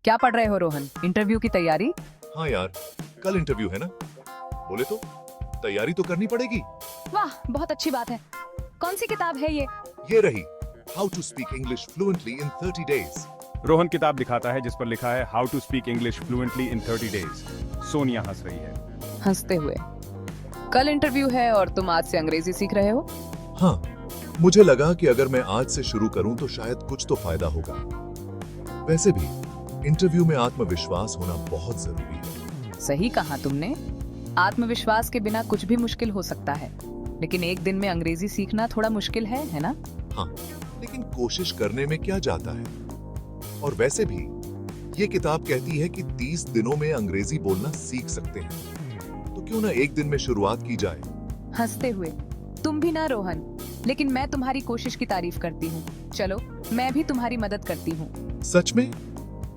क्या पढ़ रहे हो रोहन? इंटरव्यू की तैयारी? हाँ यार, कल इंटरव्यू है ना। बोले तो तैयारी तो करनी पड़ेगी। वाह, बहुत अच्छी बात है। कौन सी किताब है ये? ये रही, how to speak English fluently in 30 days. Rohan किताब दिखाता है जिस पर लिखा है how to speak English fluently in 30 days. Sonia हंस रही है। हंसते हुए। कल इंटरव्यू है और तुम आज से अंग्रेजी सीख रहे हो? हाँ, मुझे लगा कि अगर मैं आज से शुरू करूं तो शायद कुछ तो फायदा होगा। वैसे भी इंटरव्यू में आत्मविश्वास होना बहुत जरूरी है। सही कहा तुमने। आत्मविश्वास के बिना कुछ भी मुश्किल हो सकता है, लेकिन एक दिन में अंग्रेजी सीखना थोड़ा मुश्किल है ना? हाँ, लेकिन कोशिश करने में क्या जाता है। और वैसे भी ये किताब कहती है कि 30 दिनों में अंग्रेजी बोलना सीख सकते हैं, तो क्यों ना एक दिन में शुरुआत की जाए। हंसते हुए। तुम भी ना रोहन, लेकिन मैं तुम्हारी कोशिश की तारीफ करती हूँ। चलो, मैं भी तुम्हारी मदद करती हूँ। सच में?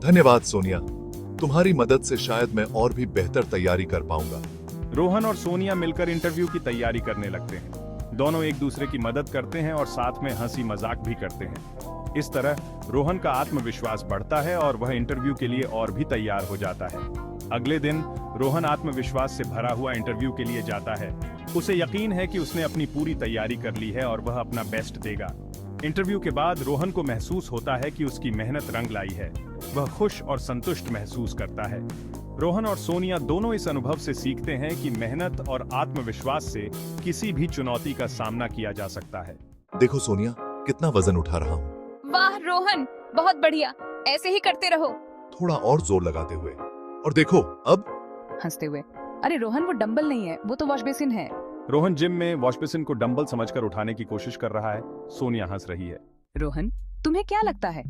धन्यवाद सोनिया, तुम्हारी मदद से शायद मैं और भी बेहतर तैयारी कर पाऊंगा। रोहन और सोनिया मिलकर इंटरव्यू की तैयारी करने लगते हैं। दोनों एक दूसरे की मदद करते हैं और साथ में हंसी मजाक भी करते हैं। इस तरह रोहन का आत्मविश्वास बढ़ता है और वह इंटरव्यू के लिए और भी तैयार हो जाता है। अगले दिन रोहन आत्मविश्वास से भरा हुआ इंटरव्यू के लिए जाता है। उसे यकीन है कि उसने अपनी पूरी तैयारी कर ली है और वह अपना बेस्ट देगा। इंटरव्यू के बाद रोहन को महसूस होता है कि उसकी मेहनत रंग लाई है। वह खुश और संतुष्ट महसूस करता है। रोहन और सोनिया दोनों इस अनुभव से सीखते हैं कि मेहनत और आत्मविश्वास से किसी भी चुनौती का सामना किया जा सकता है। देखो सोनिया, कितना वजन उठा रहा हूँ। वाह रोहन, बहुत बढ़िया। ऐसे ही करते रहो। थोड़ा और जोर लगाते हुए। और देखो अब। हंसते हुए। अरे रोहन, वो डंबल नहीं है, वो तो वॉश बेसिन है। रोहन जिम में वॉश बेसिन को डंबल समझकर उठाने की कोशिश कर रहा है। सोनिया हंस रही है। रोहन, तुम्हें क्या लगता है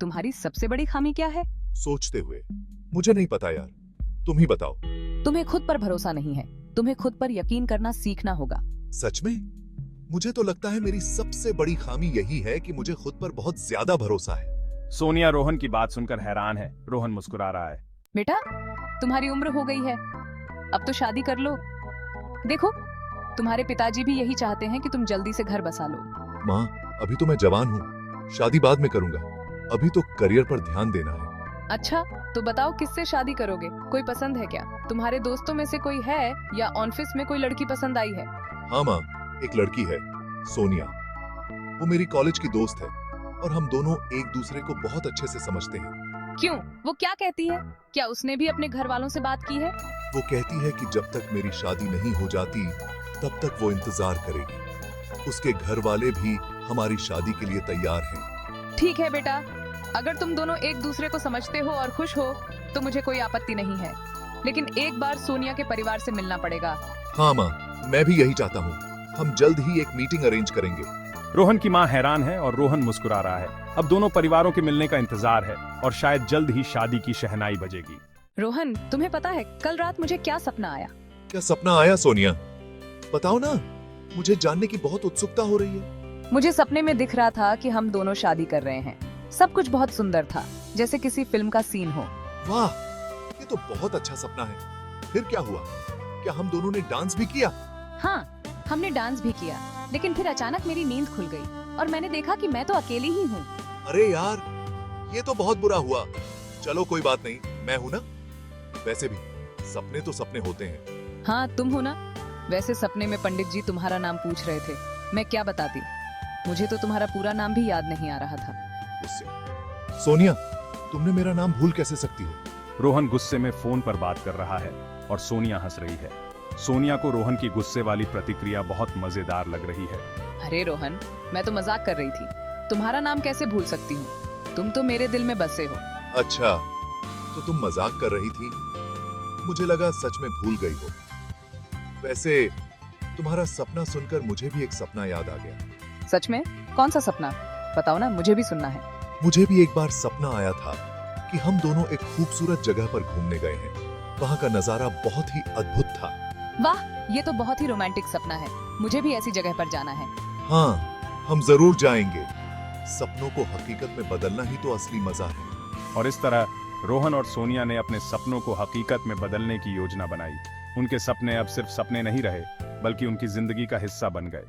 तुम्हारी सबसे बड़ी खामी क्या है? सोचते हुए, मुझे नहीं पता यार, तुम ही बताओ। तुम्हें खुद पर भरोसा नहीं है। तुम्हें खुद पर यकीन करना सीखना होगा। सच में? मुझे तो लगता है मेरी सबसे बड़ी खामी यही है कि मुझे खुद पर बहुत ज्यादा भरोसा है। सोनिया रोहन की बात सुनकर हैरान है। रोहन मुस्कुरा रहा है। बेटा, तुम्हारी उम्र हो गई है, अब तो शादी कर लो। देखो, तुम्हारे पिताजी भी यही चाहते हैं कि तुम जल्दी से घर बसा लो। माँ, अभी तो मैं जवान हूँ, शादी बाद में करूंगा। अभी तो करियर पर ध्यान देना है। अच्छा, तो बताओ किससे शादी करोगे? कोई पसंद है क्या? तुम्हारे दोस्तों में से कोई है या ऑफिस में कोई लड़की पसंद आई है? हाँ माँ, एक लड़की है, सोनिया। वो मेरी कॉलेज की दोस्त है और हम दोनों एक दूसरे को बहुत अच्छे से समझते हैं। क्यों, वो क्या कहती है? क्या उसने भी अपने घर वालों से बात की है? वो कहती है कि जब तक मेरी शादी नहीं हो जाती तब तक वो इंतजार करेगी। उसके घर वाले भी हमारी शादी के लिए तैयार हैं। ठीक है बेटा, अगर तुम दोनों एक दूसरे को समझते हो और खुश हो तो मुझे कोई आपत्ति नहीं है, लेकिन एक बार सोनिया के परिवार से मिलना पड़ेगा। हाँ माँ, मैं भी यही चाहता हूँ। हम जल्द ही एक मीटिंग अरेंज करेंगे। रोहन की मां हैरान है और रोहन मुस्कुरा रहा है। अब दोनों परिवारों के मिलने का इंतजार है और शायद जल्द ही शादी की शहनाई बजेगी। रोहन, तुम्हें पता है कल रात मुझे क्या सपना आया? क्या सपना आया सोनिया? बताओ ना, मुझे जानने की बहुत उत्सुकता हो रही है। मुझे सपने में दिख रहा था कि हम दोनों शादी कर रहे हैं। सब कुछ बहुत सुंदर था, जैसे किसी फिल्म का सीन हो। वाह, ये तो बहुत अच्छा सपना है। फिर क्या हुआ? क्या हम दोनों ने डांस भी किया? हाँ, हमने डांस भी किया, लेकिन फिर अचानक मेरी नींद खुल गई और मैंने देखा कि मैं तो अकेली ही हूँ। अरे यार, ये तो बहुत बुरा हुआ। चलो कोई बात नहीं, मैं हूँ ना। वैसे भी सपने तो सपने होते हैं। हाँ, तुम हो ना। वैसे सपने में पंडित जी तुम्हारा नाम पूछ रहे थे, मैं क्या बताती? मुझे तो तुम्हारा पूरा नाम भी याद नहीं आ रहा था। उससे सोनिया, तुमने मेरा नाम भूल कैसे सकती हो? रोहन गुस्से में फोन पर बात कर रहा है और सोनिया हंस रही है। सोनिया को रोहन की गुस्से वाली प्रतिक्रिया बहुत मजेदार लग रही है। अरे रोहन, मैं तो मजाक कर रही थी। तुम्हारा नाम कैसे भूल सकती हूँ? तुम तो मेरे दिल में बसे हो। अच्छा, तो तुम मजाक कर रही थी। मुझे लगा सच में भूल गई हो। वैसे तुम्हारा सपना सुनकर मुझे भी एक सपना याद आ गया। सच में? कौन सा सपना? बताओ ना, मुझे भी सुनना है। मुझे भी एक बार सपना आया था कि हम दोनों एक खूबसूरत जगह पर घूमने गए हैं। वहाँ का नजारा बहुत ही अद्भुत था। वाह, ये तो बहुत ही रोमांटिक सपना है। मुझे भी ऐसी जगह पर जाना है। हाँ, हम जरूर जाएंगे। सपनों को हकीकत में बदलना ही तो असली मजा है। और इस तरह रोहन और सोनिया ने अपने सपनों को हकीकत में बदलने की योजना बनाई। उनके सपने अब सिर्फ सपने नहीं रहे, बल्कि उनकी जिंदगी का हिस्सा बन गए।